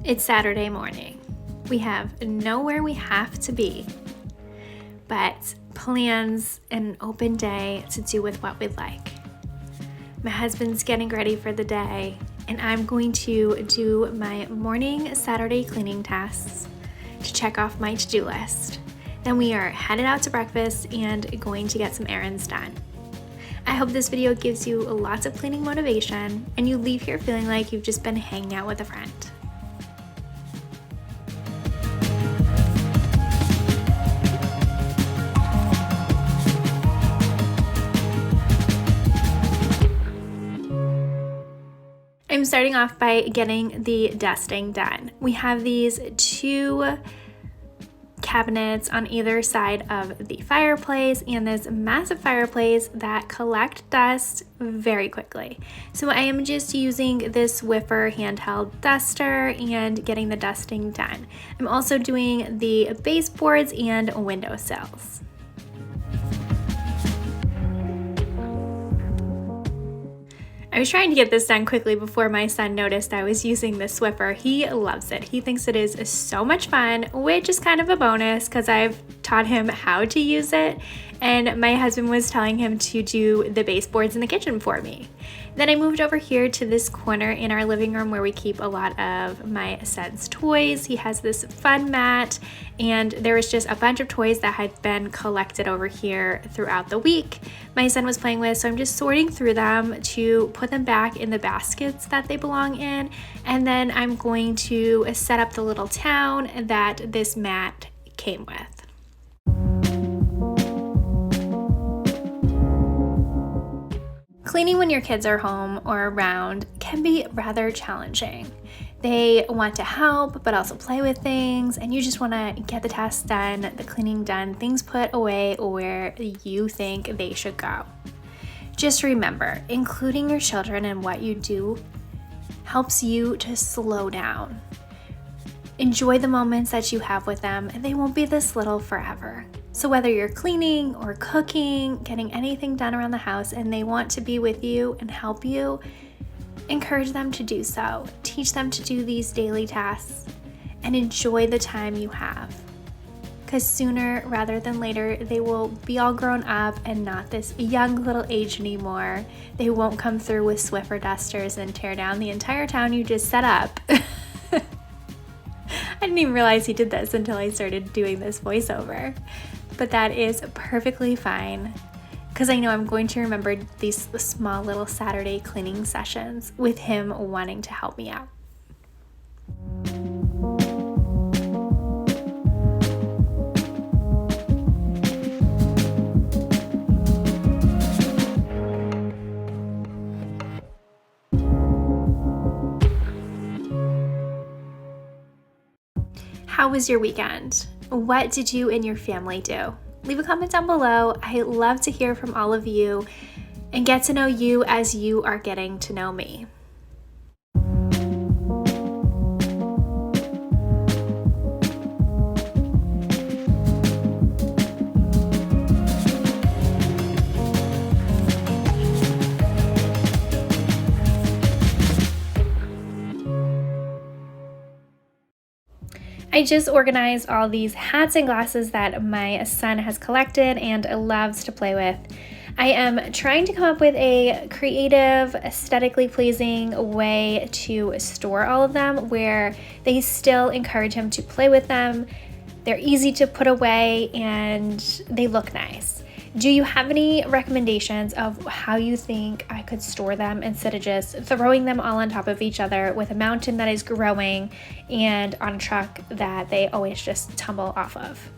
It's Saturday morning. We have nowhere we have to be, but plans and an open day to do with what we'd like. My husband's getting ready for the day, and I'm going to do my morning Saturday cleaning tasks to check off my to-do list. Then we are headed out to breakfast and going to get some errands done. I hope this video gives you lots of cleaning motivation and you leave here feeling like you've just been hanging out with a friend. I'm starting off by getting the dusting done. We have these two cabinets on either side of the fireplace and this massive fireplace that collect dust very quickly. So I am just using this Swiffer handheld duster and getting the dusting done. I'm also doing the baseboards and windowsills. I was trying to get this done quickly before my son noticed I was using the Swiffer. He loves it. He thinks it is so much fun, which is kind of a bonus because I've taught him how to use it, and my husband was telling him to do the baseboards in the kitchen for me. Then I moved over here to this corner in our living room where we keep a lot of my son's toys. He has this fun mat, and there was just a bunch of toys that had been collected over here throughout the week my son was playing with, so I'm just sorting through them to put them back in the baskets that they belong in, and then I'm going to set up the little town that this mat came with. Cleaning when your kids are home or around can be rather challenging. They want to help, but also play with things, and you just want to get the tasks done, the cleaning done, things put away where you think they should go. Just remember, including your children in what you do helps you to slow down. Enjoy the moments that you have with them, and they won't be this little forever. So whether you're cleaning or cooking, getting anything done around the house, and they want to be with you and help you, encourage them to do so. Teach them to do these daily tasks and enjoy the time you have. Because sooner rather than later, they will be all grown up and not this young little age anymore. They won't come through with Swiffer dusters and tear down the entire town you just set up. I didn't even realize he did this until I started doing this voiceover. But that is perfectly fine, because I know I'm going to remember these small little Saturday cleaning sessions with him wanting to help me out. How was your weekend? What did you and your family do? Leave a comment down below. I love to hear from all of you and get to know you as you are getting to know me. I just organized all these hats and glasses that my son has collected and loves to play with. I am trying to come up with a creative, aesthetically pleasing way to store all of them where they still encourage him to play with them. They're easy to put away and they look nice. Do you have any recommendations of how you think I could store them instead of just throwing them all on top of each other with a mountain that is growing and on a truck that they always just tumble off of?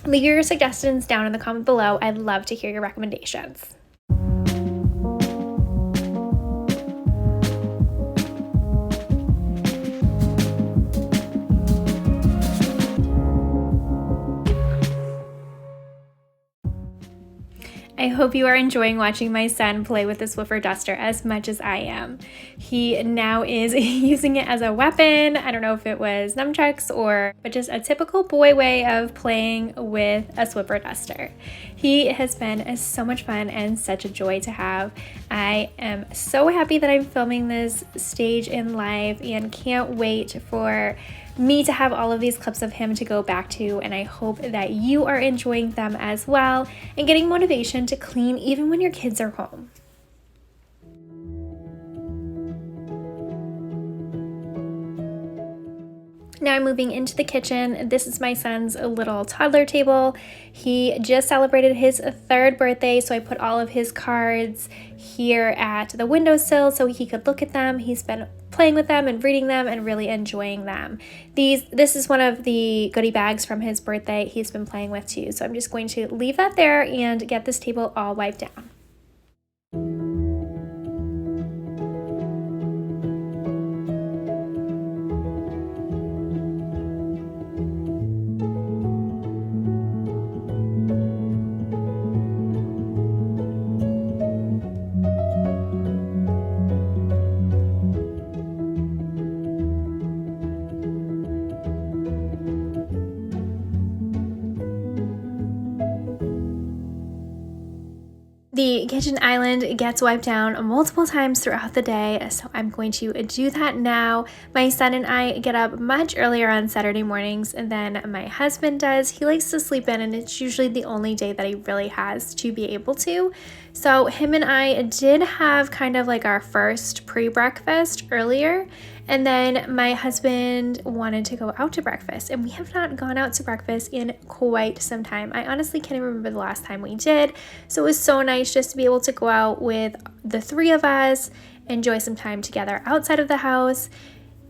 Leave your suggestions down in the comment below. I'd love to hear your recommendations. I hope you are enjoying watching my son play with the Swiffer duster as much as I am. He now is using it as a weapon. I don't know if it was nunchucks but just a typical boy way of playing with a Swiffer duster. He has been so much fun and such a joy to have. I am so happy that I'm filming this stage in life and can't wait for me to have all of these clips of him to go back to, and I hope that you are enjoying them as well and getting motivation to clean even when your kids are home. Now I'm moving into the kitchen. This is my son's little toddler table. He just celebrated his 3rd birthday, so I put all of his cards here at the windowsill so he could look at them. He's been playing with them and reading them and really enjoying them. This is one of the goodie bags from his birthday he's been playing with too. So I'm just going to leave that there and get this table all wiped down. The kitchen island gets wiped down multiple times throughout the day, so I'm going to do that now. My son and I get up much earlier on Saturday mornings than my husband does. He likes to sleep in, and it's usually the only day that he really has to be able to. So him and I did have kind of like our first pre-breakfast earlier, and then my husband wanted to go out to breakfast, and we have not gone out to breakfast in quite some time. I honestly can't even remember the last time we did, so it was so nice just to be able to go out with the 3 of us, enjoy some time together outside of the house.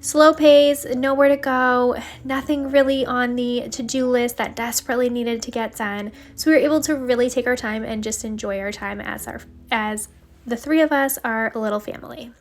Slow pace, nowhere to go, nothing really on the to-do list that desperately needed to get done. So we were able to really take our time and just enjoy our time as the 3 of us are a little family.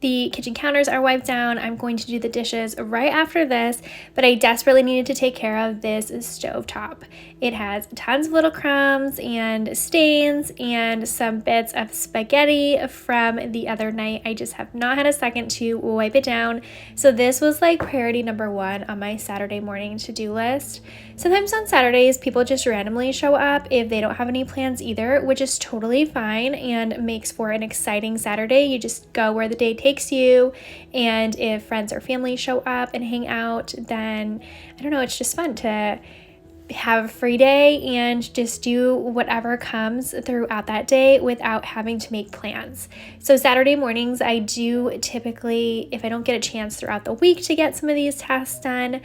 The kitchen counters are wiped down. I'm going to do the dishes right after this, but I desperately needed to take care of this stovetop. It has tons of little crumbs and stains and some bits of spaghetti from the other night. I just have not had a second to wipe it down. So this was like priority number 1 on my Saturday morning to-do list. Sometimes on Saturdays, people just randomly show up if they don't have any plans either, which is totally fine and makes for an exciting Saturday. You just go where the day takes you, and if friends or family show up and hang out, then I don't know, it's just fun to have a free day and just do whatever comes throughout that day without having to make plans. So Saturday mornings, I do typically, if I don't get a chance throughout the week to get some of these tasks done,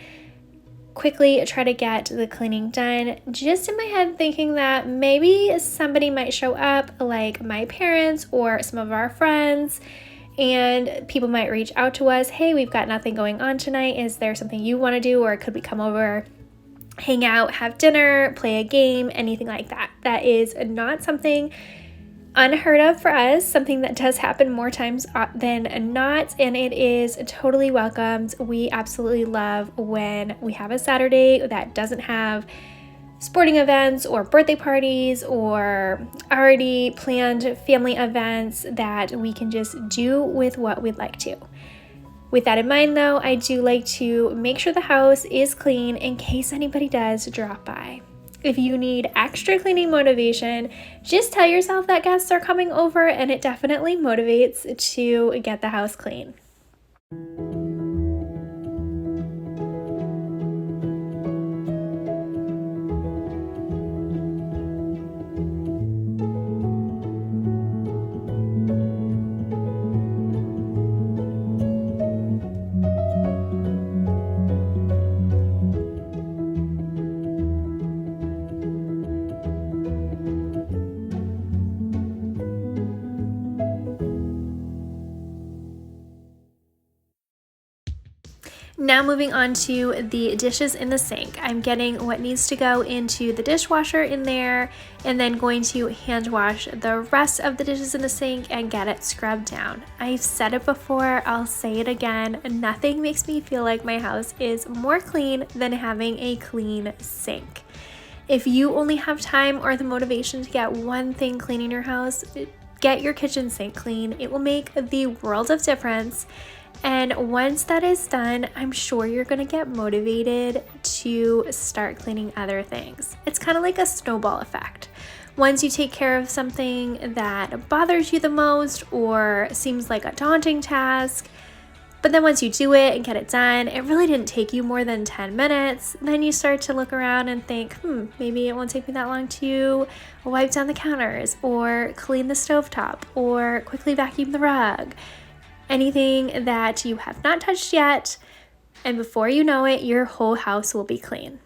quickly try to get the cleaning done, just in my head thinking that maybe somebody might show up, like my parents or some of our friends, and people might reach out to us, hey, we've got nothing going on tonight, is there something you want to do, or could we come over, hang out, have dinner, play a game, anything like that. That is not something unheard of for us, something that does happen more times than not, and it is totally welcomed. We absolutely love when we have a Saturday that doesn't have sporting events or birthday parties or already planned family events, that we can just do with what we'd like to. With that in mind though, I do like to make sure the house is clean in case anybody does drop by. If you need extra cleaning motivation, just tell yourself that guests are coming over, and it definitely motivates to get the house clean. Now moving on to the dishes in the sink. I'm getting what needs to go into the dishwasher in there and then going to hand wash the rest of the dishes in the sink and get it scrubbed down. I've said it before, I'll say it again, nothing makes me feel like my house is more clean than having a clean sink. If you only have time or the motivation to get one thing clean in your house, get your kitchen sink clean. It will make the world of difference. And once that is done, I'm sure you're gonna get motivated to start cleaning other things. It's kind of like a snowball effect. Once you take care of something that bothers you the most or seems like a daunting task, but then once you do it and get it done, it really didn't take you more than 10 minutes, then you start to look around and think, maybe it won't take me that long to wipe down the counters or clean the stovetop or quickly vacuum the rug. Anything that you have not touched yet, and before you know it, your whole house will be clean.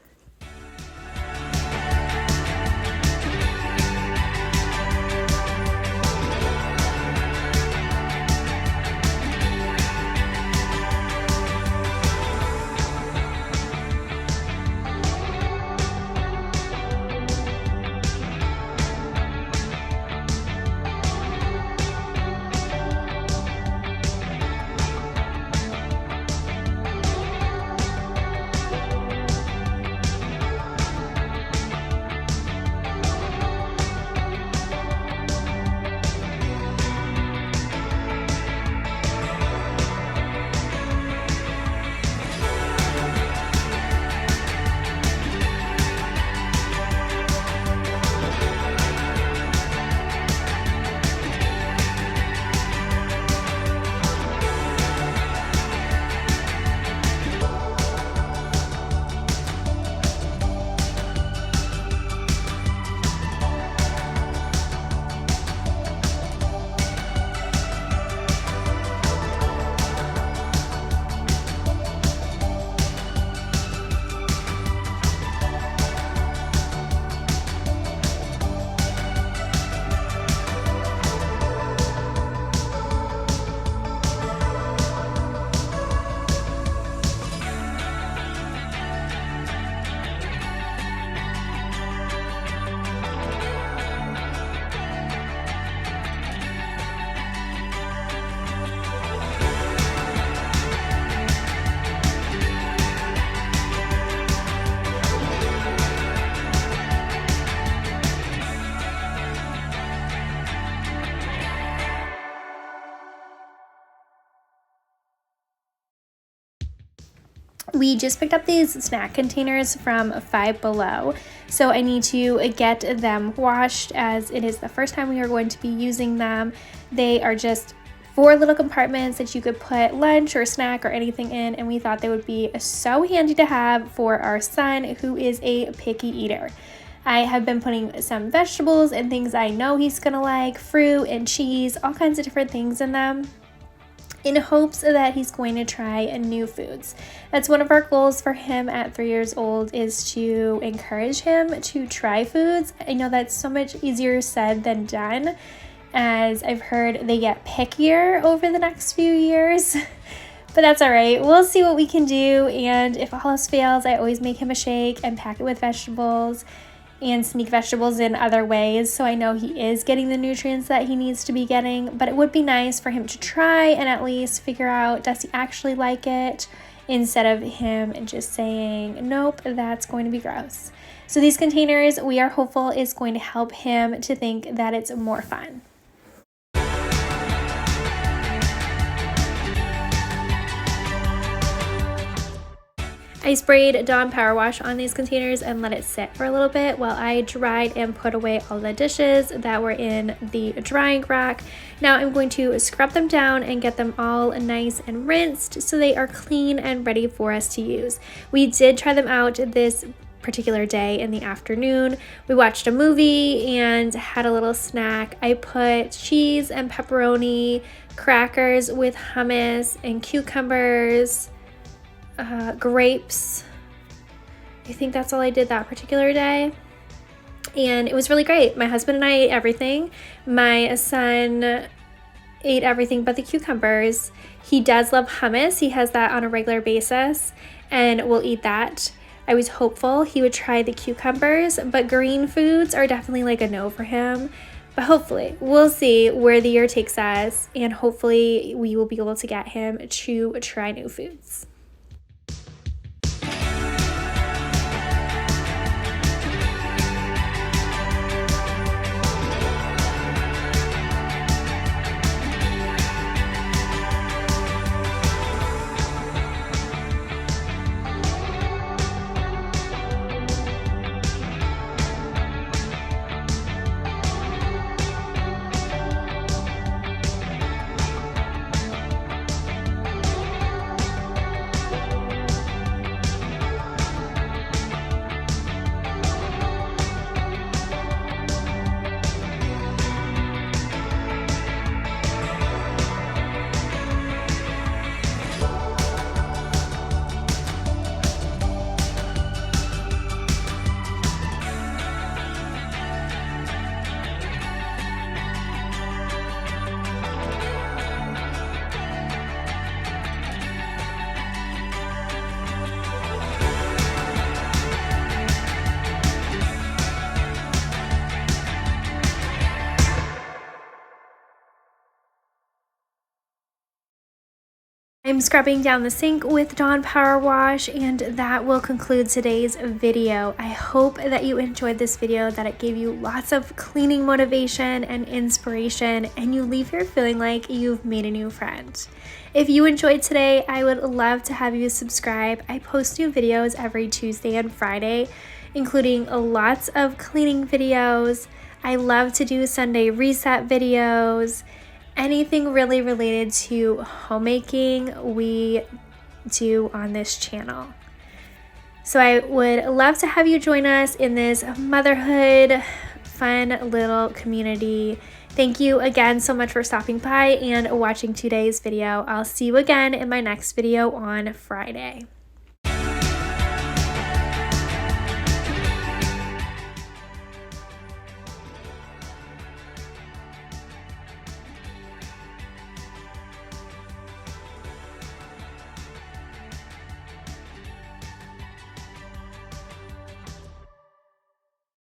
We just picked up these snack containers from Five Below, so I need to get them washed as it is the first time we are going to be using them. They are just 4 little compartments that you could put lunch or snack or anything in, and we thought they would be so handy to have for our son who is a picky eater. I have been putting some vegetables and things I know he's gonna like, fruit and cheese, all kinds of different things in them, in hopes that he's going to try new foods. That's one of our goals for him at 3 years old, is to encourage him to try foods. I know that's so much easier said than done, as I've heard they get pickier over the next few years. But that's all right. We'll see what we can do, and if all else fails, I always make him a shake and pack it with vegetables and sneak vegetables in other ways, so I know he is getting the nutrients that he needs to be getting. But it would be nice for him to try and at least figure out, does he actually like it, instead of him just saying, nope, that's going to be gross. So these containers, we are hopeful, is going to help him to think that it's more fun. I sprayed Dawn Power Wash on these containers and let it sit for a little bit while I dried and put away all the dishes that were in the drying rack. Now I'm going to scrub them down and get them all nice and rinsed so they are clean and ready for us to use. We did try them out this particular day in the afternoon. We watched a movie and had a little snack. I put cheese and pepperoni, crackers with hummus and cucumbers, grapes. I think that's all I did that particular day, and it was really great. My husband and I ate everything. My son ate everything but the cucumbers. He does love hummus. He has that on a regular basis and will eat that. I was hopeful he would try the cucumbers, but green foods are definitely like a no for him. But hopefully, we'll see where the year takes us, and hopefully we will be able to get him to try new foods. I'm scrubbing down the sink with Dawn Power Wash, and that will conclude today's video. I hope that you enjoyed this video, that it gave you lots of cleaning motivation and inspiration, and you leave here feeling like you've made a new friend. If you enjoyed today, I would love to have you subscribe. I post new videos every Tuesday and Friday, including lots of cleaning videos. I love to do Sunday reset videos. Anything really related to homemaking, we do on this channel. So I would love to have you join us in this motherhood fun little community. Thank you again so much for stopping by and watching today's video. I'll see you again in my next video on Friday.